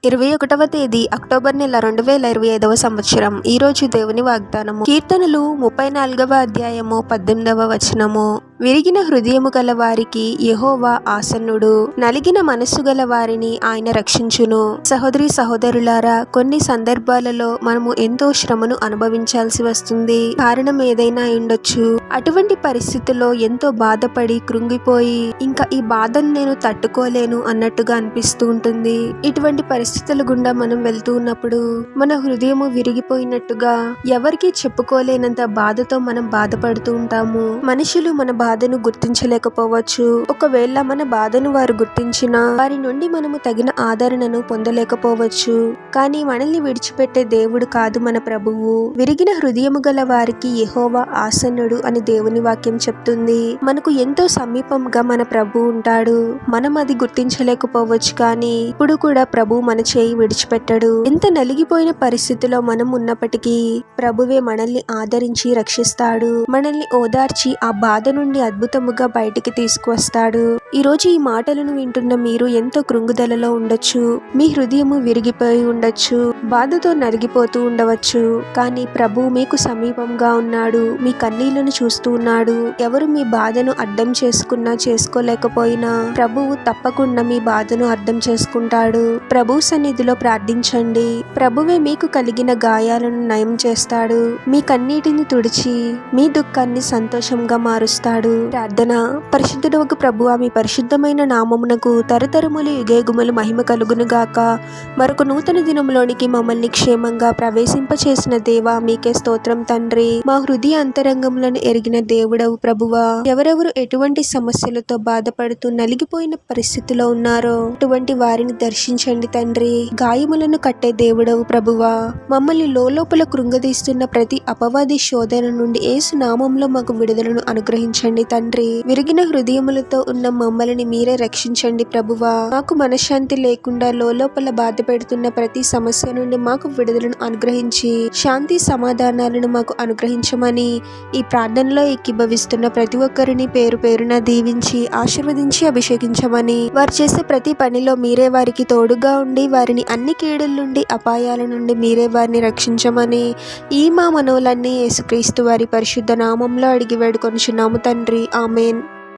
21వ తేదీ అక్టోబర్ నెల 2025వ సంవత్సరం. ఈరోజు దేవుని వాగ్దానము. కీర్తనలు 34వ అధ్యాయము 18వ వచనము. విరిగిన హృదయము గల వారికి యెహోవా ఆసన్నుడు, నలిగిన మనస్సు గల వారిని ఆయన రక్షించును. సహోదరి సహోదరులారా, కొన్ని సందర్భాలలో మనము ఎంతో శ్రమను అనుభవించాల్సి వస్తుంది. కారణం ఏదైనా ఉండొచ్చు. అటువంటి పరిస్థితుల్లో ఎంతో బాధపడి కృంగిపోయి ఇంకా ఈ బాధను నేను తట్టుకోలేను అన్నట్టుగా అనిపిస్తూ ఉంటుంది. ఇటువంటి పరిస్థితుల గుండా మనం వెళ్తూ ఉన్నప్పుడు మన హృదయము విరిగిపోయినట్టుగా ఎవరికీ చెప్పుకోలేనంత బాధతో మనం బాధపడుతూ ఉంటాము. మనుషులు మన బాధను గుర్తించలేకపోవచ్చు. ఒకవేళ మన బాధను వారు గుర్తించినా వారి నుండి మనము తగిన ఆదరణను పొందలేకపోవచ్చు. కానీ మనల్ని విడిచిపెట్టే దేవుడు కాదు మన ప్రభువు. విరిగిన హృదయము గల వారికి యెహోవా ఆసన్నుడు అని దేవుని వాక్యం చెప్తుంది. మనకు ఎంతో సమీపంగా మన ప్రభు ఉంటాడు. మనం అది గుర్తించలేకపోవచ్చు, కానీ ఇప్పుడు కూడా ప్రభు మన చేయి విడిచిపెట్టడు. ఎంత నలిగిపోయిన పరిస్థితిలో మనం ఉన్నప్పటికీ ప్రభువే మనల్ని ఆదరించి రక్షిస్తాడు. మనల్ని ఓదార్చి ఆ బాధ నుండి అద్భుతముగా బయటికి తీసుకువస్తాడు. ఈ రోజు ఈ మాటలను వింటున్న మీరు ఎంతో కృంగుదలలో ఉండొచ్చు. మీ హృదయము విరిగిపోయి ఉండొచ్చు. బాధతో నలిగిపోతూ ఉండవచ్చు. కానీ ప్రభు మీకు సమీపంగా ఉన్నాడు. మీ కన్నీళ్లను చూస్తూ ఉన్నాడు. ఎవరు మీ బాధను అర్థం చేసుకున్నా చేసుకోలేకపోయినా ప్రభువు తప్పకుండా మీ బాధను అర్థం చేసుకుంటాడు. ప్రభు సన్నిధిలో ప్రార్థించండి. ప్రభువే మీకు కలిగిన గాయాలను నయం చేస్తాడు. మీ కన్నీటిని తుడిచి మీ దుఃఖాన్ని సంతోషంగా మారుస్తాడు. ప్రార్థన. పరిశుద్ధుడవగు ప్రభువా, మీ పరిశుద్ధమైన నామమునకు తరతరములు యుగేగుములు మహిమ కలుగును గాక. మరొక నూతన దినములోనికి మమ్మల్ని క్షేమంగా ప్రవేశింపచేసిన దేవా, మీకే స్తోత్రం తండ్రి. మా హృదయ అంతరంగములను ఎరిగిన దేవుడవు ప్రభువా. ఎవరెవరు ఎటువంటి సమస్యలతో బాధపడుతూ నలిగిపోయిన పరిస్థితిలో ఉన్నారో అటువంటి వారిని దర్శించండి తండ్రి. గాయములను కట్టే దేవుడవు ప్రభువా. మమ్మల్ని లోపల కృంగదీస్తున్న ప్రతి అపవాది శోధన నుండి యేసు నామంలో మాకు విడుదలను అనుగ్రహించండి తండ్రి. విరిగిన హృదయములతో ఉన్న మమ్మల్ని మీరే రక్షించండి ప్రభువా. మాకు మనశ్శాంతి లేకుండా లోపల బాధ పెడుతున్న ప్రతి సమస్య నుండి మాకు విడుదలను అనుగ్రహించి శాంతి సమాధానాలను మాకు అనుగ్రహించమని ఈ ప్రార్థనలో ఏకీభవిస్తున్న ప్రతి ఒక్కరిని పేరు పేరున దీవించి ఆశీర్వదించి అభిషేకించమని, వారు చేసే ప్రతి పనిలో మీరే వారికి తోడుగా ఉండి వారిని అన్ని కీడుల నుండి అపాయాల నుండి మీరే వారిని రక్షించమని ఈ మా మనవులన్నీ యేసుక్రీస్తు వారి పరిశుద్ధ నామంలో అడిగి వేడుకొనుచున్నాము తండ్రి. ఆమేన్.